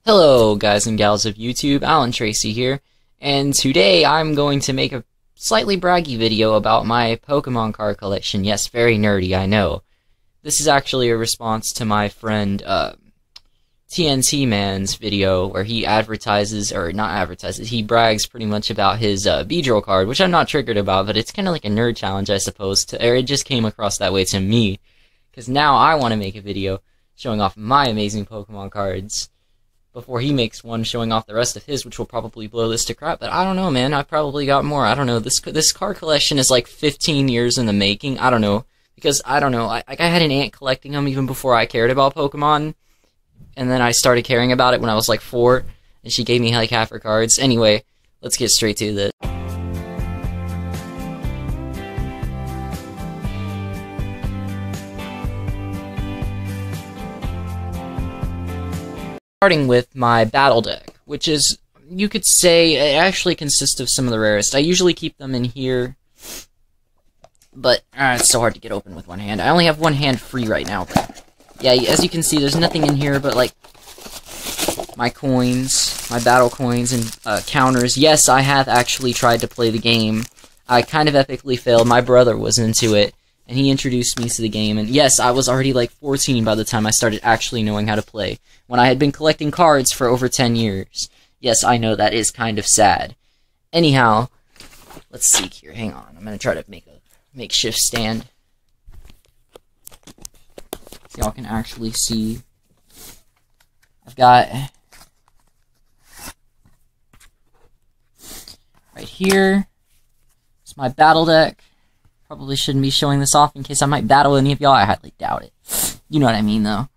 Hello guys and gals of YouTube, Alan Tracy here, and today I'm going to make a slightly braggy video about my Pokemon card collection. Yes, very nerdy, I know. This is actually a response to my friend TNT Man's video where he advertises, or not advertises, he brags pretty much about his Beedrill card, which I'm not triggered about, but it's kind of like a nerd challenge, I suppose, or it just came across that way to me, because now I want to make a video showing off my amazing Pokemon cards before he makes one showing off the rest of his, which will probably blow this to crap. But I don't know, man. I've probably got more. I don't know. This card collection is like 15 years in the making. I don't know. Because, I don't know. I had an aunt collecting them even before I cared about Pokemon. And then I started caring about it when I was like 4. And she gave me like half her cards. Anyway, let's get straight to this. Starting with my battle deck, which is, you could say, it actually consists of some of the rarest. I usually keep them in here, but it's so hard to get open with one hand. I only have one hand free right now, but yeah, as you can see, there's nothing in here but, like, my coins, my battle coins, and counters. Yes, I have actually tried to play the game. I kind of epically failed. My brother was into it, and he introduced me to the game, and yes, I was already like 14 by the time I started actually knowing how to play, when I had been collecting cards for over 10 years. Yes, I know, that is kind of sad. Anyhow, let's see here, hang on, I'm gonna try to make a makeshift stand, so y'all can actually see. I've got, right here, it's my battle deck. Probably shouldn't be showing this off in case I might battle any of y'all. I highly doubt it. You know what I mean, though.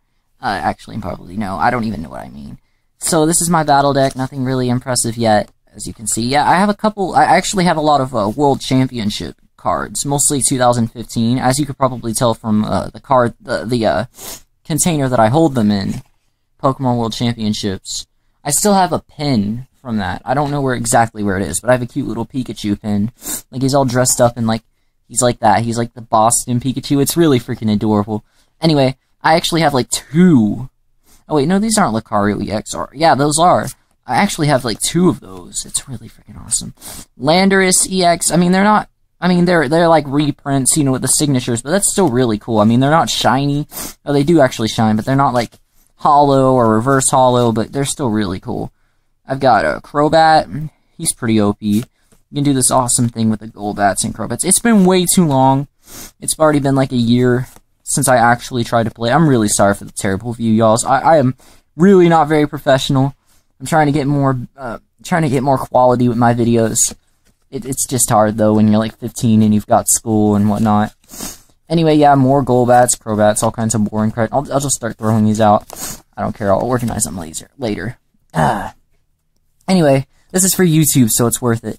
Actually, probably no. I don't even know what I mean. So, this is my battle deck. Nothing really impressive yet, as you can see. Yeah, I have a couple... I actually have a lot of World Championship cards. Mostly 2015. As you could probably tell from the card... the container that I hold them in. Pokemon World Championships. I still have a pin from that. I don't know exactly where it is, but I have a cute little Pikachu pin. Like, he's all dressed up in, like... He's like that. He's like the Boston Pikachu. It's really freaking adorable. Anyway, I actually have like 2. Oh wait, no, these aren't Lucario EX. Yeah, those are. I actually have like 2 of those. It's really freaking awesome. Landorus EX. I mean, they're not. I mean, they're like reprints, you know, with the signatures, but that's still really cool. I mean, they're not shiny. Oh, they do actually shine, but they're not like hollow or reverse hollow, but they're still really cool. I've got a Crobat. He's pretty OP. You can do this awesome thing with the Golbats and Crobats. It's been way too long. It's already been like a year since I actually tried to play. I'm really sorry for the terrible view, y'all. I am really not very professional. I'm trying to get more quality with my videos. It's just hard, though, when you're like 15 and you've got school and whatnot. Anyway, yeah, more Golbats, Crobats, all kinds of boring crap. I'll just start throwing these out. I don't care. I'll organize them later. Anyway, this is for YouTube, so it's worth it.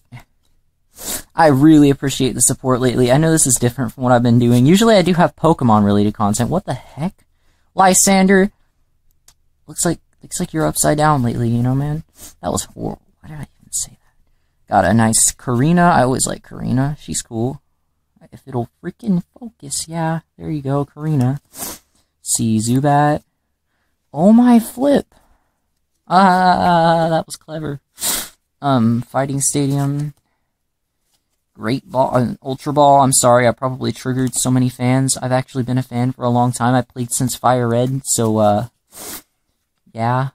I really appreciate the support lately. I know this is different from what I've been doing. Usually I do have Pokemon-related content. What the heck? Lysander? Looks like you're upside down lately, you know, man? That was horrible. Why did I even say that? Got a nice Karina. I always like Karina. She's cool. If it'll freaking focus. Yeah, there you go, Karina. See, Zubat. Oh my flip. That was clever. Fighting Stadium. Great Ball, Ultra Ball. I'm sorry, I probably triggered so many fans. I've actually been a fan for a long time. I played since Fire Red, so, yeah.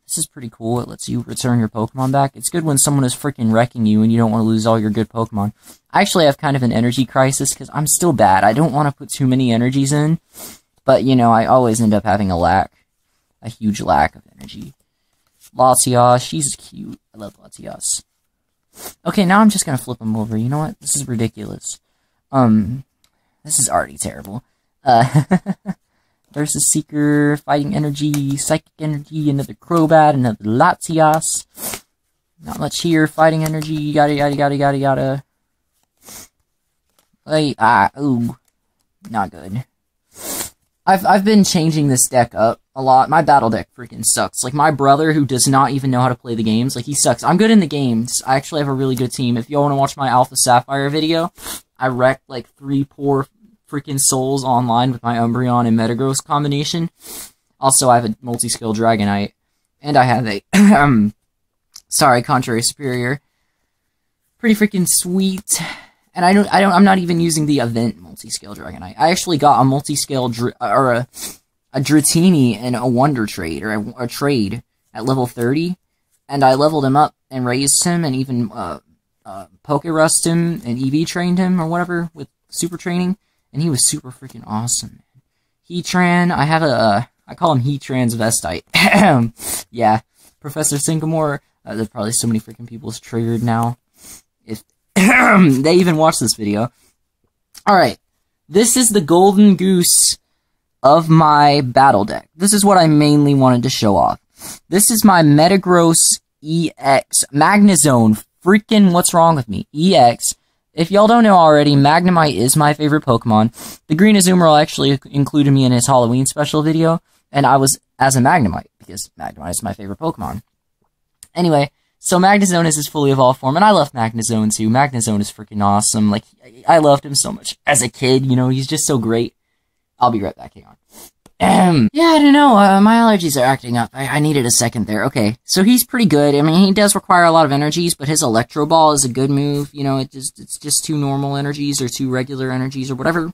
This is pretty cool. It lets you return your Pokemon back. It's good when someone is freaking wrecking you and you don't want to lose all your good Pokemon. I actually have kind of an energy crisis, because I'm still bad. I don't want to put too many energies in, but, you know, I always end up having a huge lack of energy. Latias, she's cute. I love Latias. Okay, now I'm just gonna flip them over. You know what? This is ridiculous. This is already terrible. Versus Seeker, Fighting Energy, Psychic Energy, another Crobat, another Latias. Not much here. Fighting Energy, yada. Hey, ooh. Not good. I've been changing this deck up a lot. My battle deck freaking sucks. Like, my brother, who does not even know how to play the games, like, he sucks. I'm good in the games. I actually have a really good team. If y'all want to watch my Alpha Sapphire video, I wrecked, like, 3 poor freaking souls online with my Umbreon and Metagross combination. Also, I have a multi-skill Dragonite. And I have a, sorry, Contrary Superior. Pretty freaking sweet. And I'm not even using the event multi-scale Dragonite. I actually got a multi-scale, a Dratini in a Wonder Trade, or a trade at level 30. And I leveled him up and raised him, and even, Pokerust him, and EV trained him, or whatever, with super training. And he was super freaking awesome, man. Heatran, I have I call him Heatran's Vestite. Yeah, Professor Sycamore, there's probably so many freaking people's triggered now. If they even watch this video. Alright, this is the golden goose of my battle deck. This is what I mainly wanted to show off. This is my Metagross EX Magnezone. Freaking what's wrong with me? EX. If y'all don't know already, Magnemite is my favorite Pokemon. The Green Azumarill actually included me in his Halloween special video, and I was as a Magnemite, because Magnemite is my favorite Pokemon. Anyway, so Magnezone is his fully evolved form, and I love Magnezone too. Magnezone is freaking awesome. Like, I loved him so much as a kid, you know, he's just so great. I'll be right back, hang on. Yeah, I don't know, my allergies are acting up. I needed a second there. Okay, so he's pretty good. I mean, he does require a lot of energies, but his Electro Ball is a good move. You know, it's just 2 normal energies, or 2 regular energies, or whatever.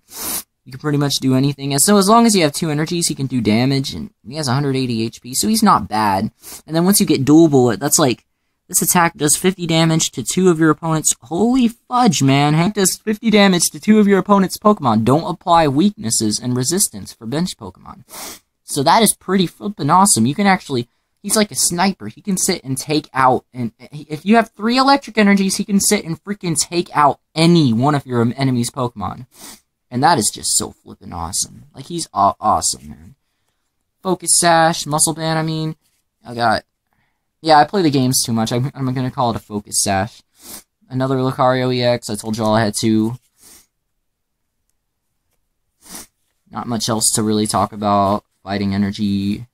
You can pretty much do anything. And so as long as you have 2 energies, he can do damage, and he has 180 HP, so he's not bad. And then once you get Dual Bullet, that's like, this attack does 50 damage to 2 of your opponent's... Holy fudge, man. Hank does 50 damage to 2 of your opponent's Pokemon. Don't apply weaknesses and resistance for bench Pokemon. So that is pretty flippin' awesome. You can actually... He's like a sniper. He can sit and take out... And if you have 3 electric energies, he can sit and freaking take out any one of your enemy's Pokemon. And that is just so flippin' awesome. Like, he's awesome, man. Focus Sash, Muscle Band, I mean. I got... Yeah, I play the games too much. I'm gonna call it a Focus Sash. Another Lucario EX. I told y'all I had 2. Not much else to really talk about. Fighting Energy.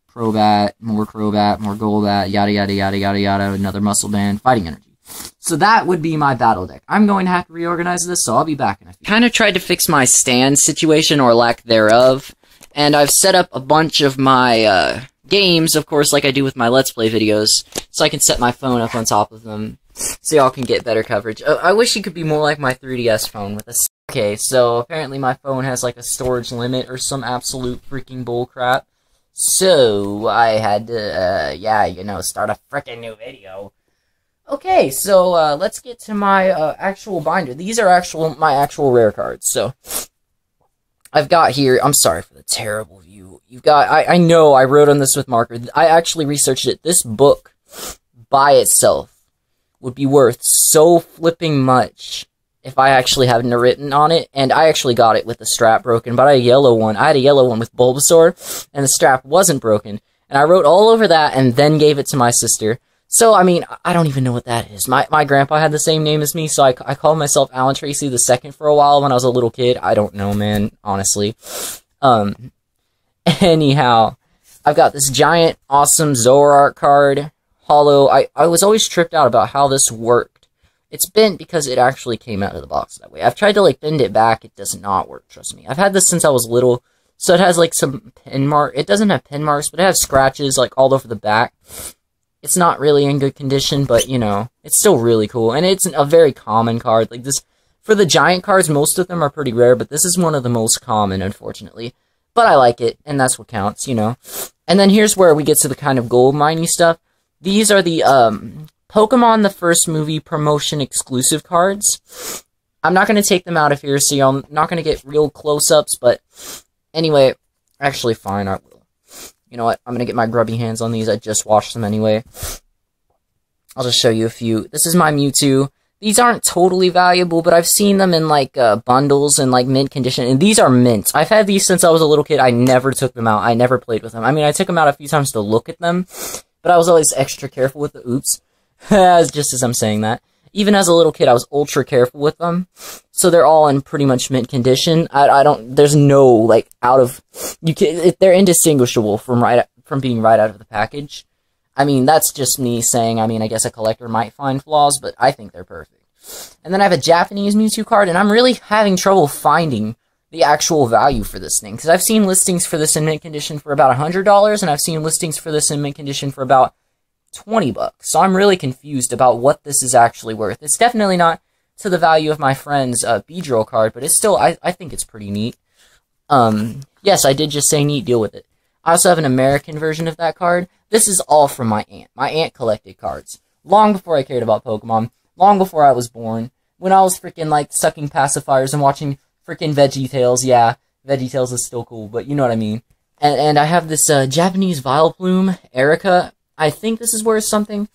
Crobat, more Golbat, yada yada yada yada yada. Another Muscle Band. Fighting Energy. So that would be my battle deck. I'm going to have to reorganize this, so I'll be back in a few. Kind of tried to fix my stand situation, or lack thereof. And I've set up a bunch of my, games, of course, like I do with my Let's Play videos, so I can set my phone up on top of them, so y'all can get better coverage. I wish it could be more like my 3DS phone with a... Okay, so apparently my phone has like a storage limit or some absolute freaking bullcrap, so I had to, yeah, you know, start a freaking new video. Okay, so, let's get to my, actual binder. These are my actual rare cards, so... I've got here, I'm sorry for the terrible view. You've got, I know I wrote on this with marker. I actually researched it. This book, by itself, would be worth so flipping much if I actually hadn't written on it. And I actually got it with the strap broken, but I had a yellow one. I had a yellow one with Bulbasaur, and the strap wasn't broken. And I wrote all over that and then gave it to my sister. So, I mean, I don't even know what that is. My grandpa had the same name as me, so I called myself Alan Tracy II for a while when I was a little kid. I don't know, man, honestly. Anyhow, I've got this giant, awesome Zoroark card, hollow. I was always tripped out about how this worked. It's bent because it actually came out of the box that way. I've tried to, like, bend it back. It does not work, trust me. I've had this since I was little, so it has, like, some pin mark. It doesn't have pin marks, but it has scratches, like, all over the back. It's not really in good condition, but, you know, it's still really cool. And it's a very common card. Like, this, for the giant cards, most of them are pretty rare, but this is one of the most common, unfortunately. But I like it, and that's what counts, you know. And then here's where we get to the kind of gold miney stuff. These are the, Pokemon the First Movie promotion exclusive cards. I'm not going to take them out of here, so y'all not going to get real close-ups, but anyway, actually, fine, I will. You know what, I'm gonna get my grubby hands on these, I just washed them anyway. I'll just show you a few. This is my Mewtwo. These aren't totally valuable, but I've seen them in, like, bundles and, like, mint condition, and these are mint. I've had these since I was a little kid. I never took them out. I never played with them. I mean, I took them out a few times to look at them, but I was always extra careful with the oops. Just as I'm saying that. Even as a little kid, I was ultra careful with them. So they're all in pretty much mint condition. There's no, like, they're indistinguishable from being right out of the package. I mean, that's just me saying, I mean, I guess a collector might find flaws, but I think they're perfect. And then I have a Japanese Mewtwo card, and I'm really having trouble finding the actual value for this thing. Because I've seen listings for this in mint condition for about $100, and I've seen listings for this in mint condition for about $20. So I'm really confused about what this is actually worth. It's definitely not to the value of my friend's Beedrill card, but it's still, I think it's pretty neat. Yes, I did just say neat, deal with it. I also have an American version of that card. This is all from my aunt. My aunt collected cards. Long before I cared about Pokemon. Long before I was born. When I was freaking, like, sucking pacifiers and watching freaking VeggieTales. Yeah, VeggieTales is still cool, but you know what I mean. And I have this Japanese Vileplume, Erica. I think this is worth something.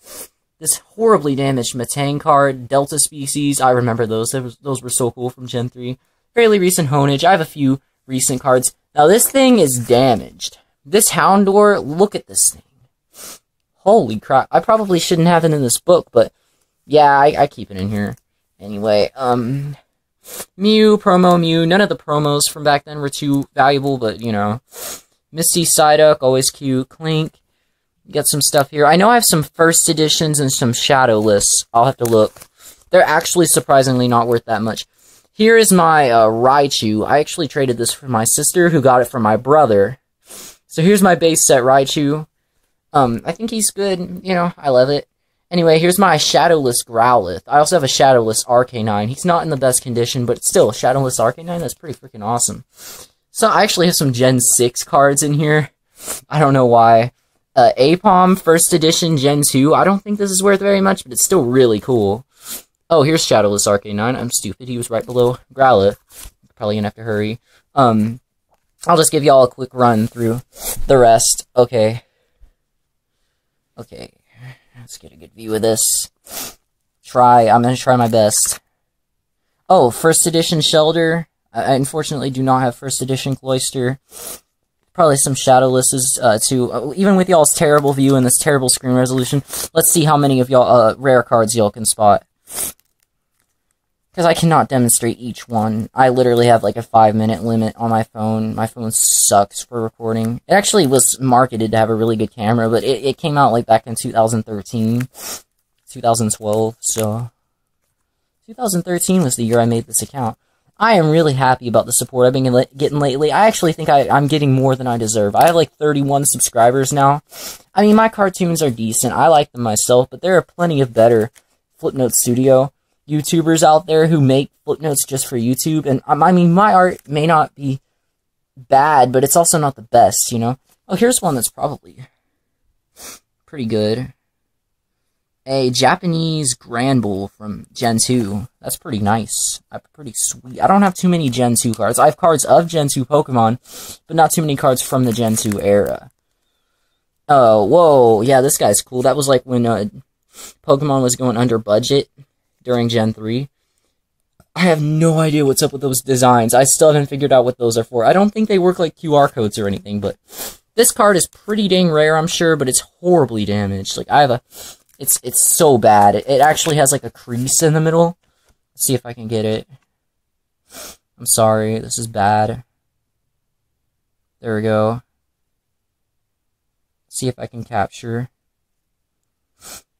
This horribly damaged Metang card, Delta Species. I remember those. Those were so cool from Gen 3. Fairly recent Honage. I have a few recent cards. Now, this thing is damaged. This Houndour, look at this thing. Holy crap. I probably shouldn't have it in this book, but yeah, I keep it in here. Anyway, Mew, Promo Mew. None of the promos from back then were too valuable, but, you know. Misty Psyduck, always cute. Clink. Get some stuff here. I know I have some first editions and some shadowless. I'll have to look. They're actually surprisingly not worth that much. Here is my Raichu. I actually traded this for my sister, who got it from my brother. So here's my base set Raichu. I think he's good. You know, I love it. Anyway, here's my shadowless Growlithe. I also have a shadowless Arcanine. He's not in the best condition, but still, shadowless Arcanine, that's pretty freaking awesome. So I actually have some Gen 6 cards in here. I don't know why. Apom, first edition, Gen 2. I don't think this is worth very much, but it's still really cool. Oh, here's shadowless Arcanine. I'm stupid. He was right below Growlithe. Probably gonna have to hurry. I'll just give y'all a quick run through the rest. Okay. Okay. Let's get a good view of this. I'm gonna try my best. Oh, first edition Shelter. I unfortunately do not have first edition Cloyster. Probably some shadowlesses, too. Even with y'all's terrible view and this terrible screen resolution, let's see how many of y'all, rare cards y'all can spot. Because I cannot demonstrate each one. I literally have, like, a 5-minute limit on my phone. My phone sucks for recording. It actually was marketed to have a really good camera, but it came out, like, back in 2013, 2012, so 2013 was the year I made this account. I am really happy about the support I've been getting lately. I actually think I'm getting more than I deserve. I have like 31 subscribers now. I mean, my cartoons are decent. I like them myself, but there are plenty of better Flipnote Studio YouTubers out there who make Flipnotes just for YouTube. And I mean, my art may not be bad, but it's also not the best, you know? Oh, here's one that's probably pretty good. A Japanese Granbull from Gen 2. That's pretty nice. Pretty sweet. I don't have too many Gen 2 cards. I have cards of Gen 2 Pokemon, but not too many cards from the Gen 2 era. Oh, whoa. Yeah, this guy's cool. That was like when Pokemon was going under budget during Gen 3. I have no idea what's up with those designs. I still haven't figured out what those are for. I don't think they work like QR codes or anything, but this card is pretty dang rare, I'm sure, but it's horribly damaged. Like, I have a... It's so bad. It actually has, like, a crease in the middle. Let's see if I can get it. I'm sorry. This is bad. There we go. See if I can capture.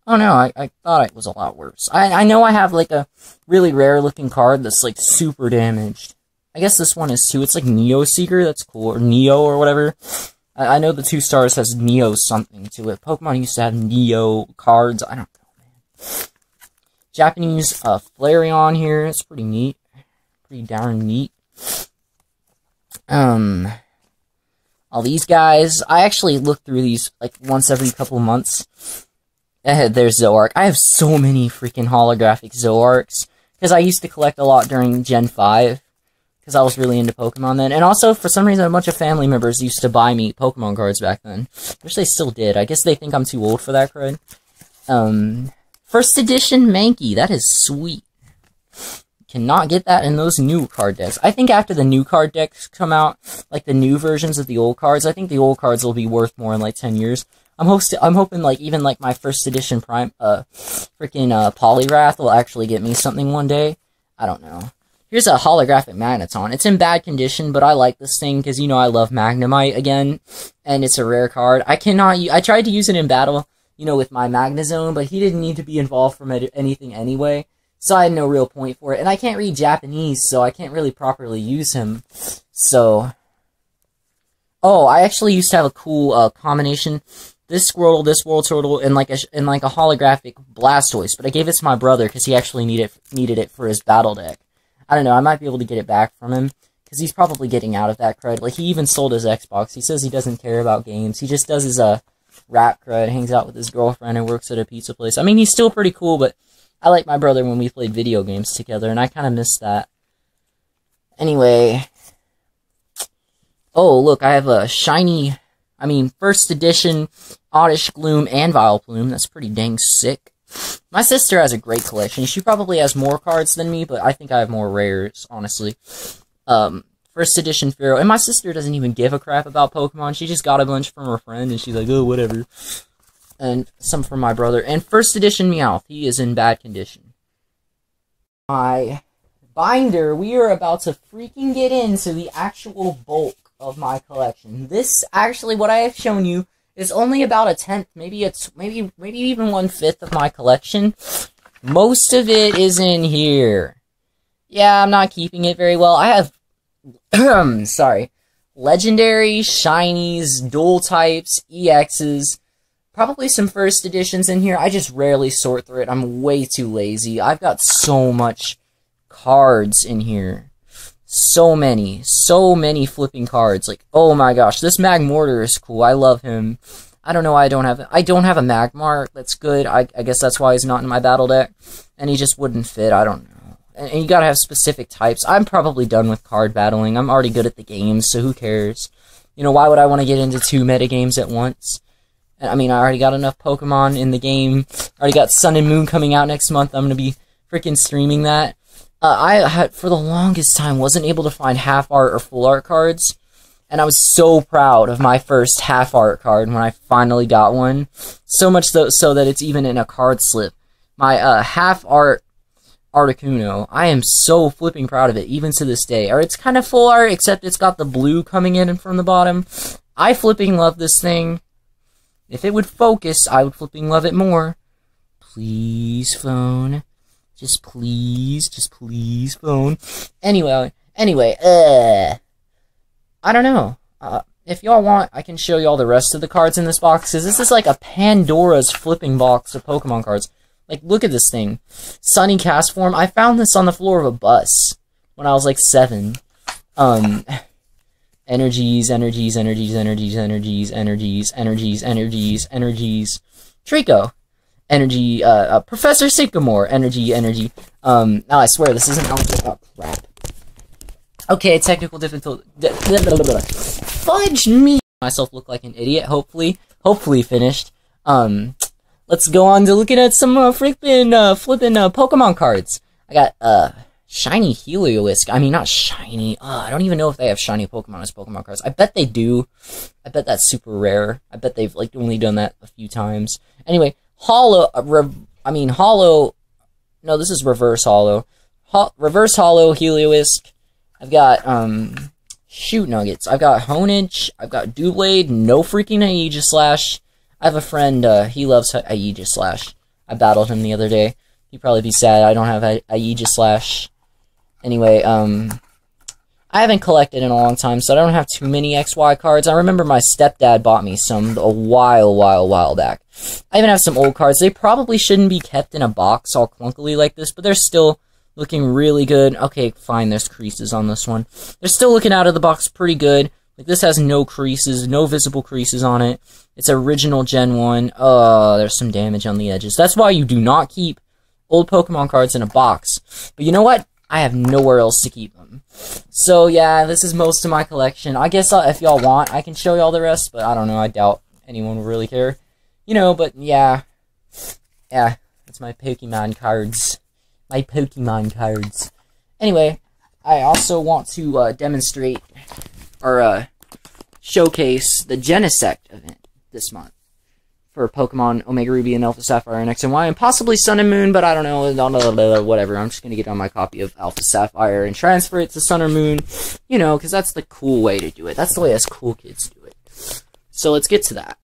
Oh, no. I thought it was a lot worse. I know I have, like, a really rare-looking card that's, like, super damaged. I guess this one is, too. It's, like, Neo Seeker. That's cool. Or Neo or whatever. I know the 2 stars has Neo something to it. Pokemon used to have Neo cards. I don't know, man. Japanese Flareon here. It's pretty neat. Pretty darn neat. All these guys. I actually look through these like once every couple months. There's Zoroark. I have so many freaking holographic Zoroarks. Because I used to collect a lot during Gen 5. Because I was really into Pokemon then. And also, for some reason, a bunch of family members used to buy me Pokemon cards back then. Wish they still did. I guess they think I'm too old for that crud. First edition Mankey. That is sweet. Cannot get that in those new card decks. I think after the new card decks come out, like the new versions of the old cards, I think the old cards will be worth more in like 10 years. I'm hoping like even like my first edition Prime, freaking Poliwrath will actually get me something one day. I don't know. Here's a holographic Magneton. It's in bad condition, but I like this thing because, you know, I love Magnemite again, and it's a rare card. I tried to use it in battle, you know, with my Magnezone, but he didn't need to be involved from anything anyway, So I had no real point for it. And I can't read Japanese, so I can't really properly use him. So... Oh, I actually used to have a cool combination. This Squirtle, this Wartortle, and like a holographic Blastoise. But I gave it to my brother because he actually needed it for his battle deck. I don't know, I might be able to get it back from him. Because he's probably getting out of that crud. Like, he even sold his Xbox. He says he doesn't care about games. He just does his rap crud, hangs out with his girlfriend, and works at a pizza place. I mean, he's still pretty cool, but I like my brother when we played video games together, and I kind of miss that. Anyway... Oh, look, I have a shiny, first edition Oddish Gloom and Vileplume. That's pretty dang sick. My sister has a great collection. She probably has more cards than me, but I think I have more rares, honestly. First edition Pharaoh. And my sister doesn't even give a crap about Pokemon. She just got a bunch from her friend, and she's like, oh, whatever. And some from my brother. And first edition Meowth. He is in bad condition. My binder, we are about to freaking get into the actual bulk of my collection. This, actually, what I have shown you is only about a 10th, maybe even 1/5 of my collection. Most of it is in here. Yeah, I'm not keeping it very well. I have, sorry, legendary, shinies, dual types, EXs, probably some first editions in here. I just rarely sort through it. I'm way too lazy. I've got so much cards in here. So many flipping cards. Like, oh my gosh, this Magmortar is cool. I love him. I don't know why I don't have a Magmar. That's good. I guess that's why he's not in my battle deck. And he just wouldn't fit. I don't know. And you gotta have specific types. I'm probably done with card battling. I'm already good at the games, so who cares? You know, why would I want to get into 2 metagames at once? I mean, I already got enough Pokemon in the game. I already got Sun and Moon coming out next month. I'm gonna be freaking streaming that. I had, for the longest time, wasn't able to find half art or full art cards, and I was so proud of my first half art card when I finally got one. So much so that it's even in a card slip. My half art Articuno, I am so flipping proud of it, even to this day. Or it's kind of full art, except it's got the blue coming in from the bottom. I flipping love this thing. If it would focus, I would flipping love it more. Please, phone. Just please, phone. Anyway, I don't know. If y'all want, I can show y'all the rest of the cards in this box, because this is like a Pandora's flipping box of Pokemon cards. Like, look at this thing. Sunny Castform. I found this on the floor of a bus when I was like 7. Energies. Trico. Energy, Professor Sycamore, energy. Now I swear, this isn't about crap. Okay, technical difficulty. Fudge me! Myself look like an idiot, hopefully finished. Let's go on to looking at some, flippin' Pokemon cards. I got, shiny Heliolisk. I mean, not shiny. I don't even know if they have shiny Pokemon as Pokemon cards. I bet they do. I bet that's super rare. I bet they've, like, only done that a few times. Anyway, Hollow, no, this is Reverse Hollow. Reverse Hollow, Heliolisk. I've got, Shoot Nuggets. I've got Honedge. I've got Doublade. No freaking Aegislash. I have a friend, he loves Aegislash. I battled him the other day. He'd probably be sad I don't have Aegislash. Anyway, I haven't collected in a long time, so I don't have too many XY cards. I remember my stepdad bought me some a while back. I even have some old cards. They probably shouldn't be kept in a box all clunkily like this, but they're still looking really good. Okay, fine, there's creases on this one. They're still looking out of the box pretty good. Like, this has no creases, no visible creases on it. It's original Gen 1. Oh, there's some damage on the edges. That's why you do not keep old Pokemon cards in a box. But you know what? I have nowhere else to keep them. So, yeah, this is most of my collection. I guess if y'all want, I can show y'all the rest, but I don't know. I doubt anyone will really care. You know, but yeah. Yeah, that's my Pokemon cards. My Pokemon cards. Anyway, I also want to demonstrate or showcase the Genesect event this month for Pokemon Omega Ruby and Alpha Sapphire and X and Y, and possibly Sun and Moon, but I don't know, whatever. I'm just going to get on my copy of Alpha Sapphire and transfer it to Sun or Moon, you know, because that's the cool way to do it. That's the way us cool kids do it. So let's get to that.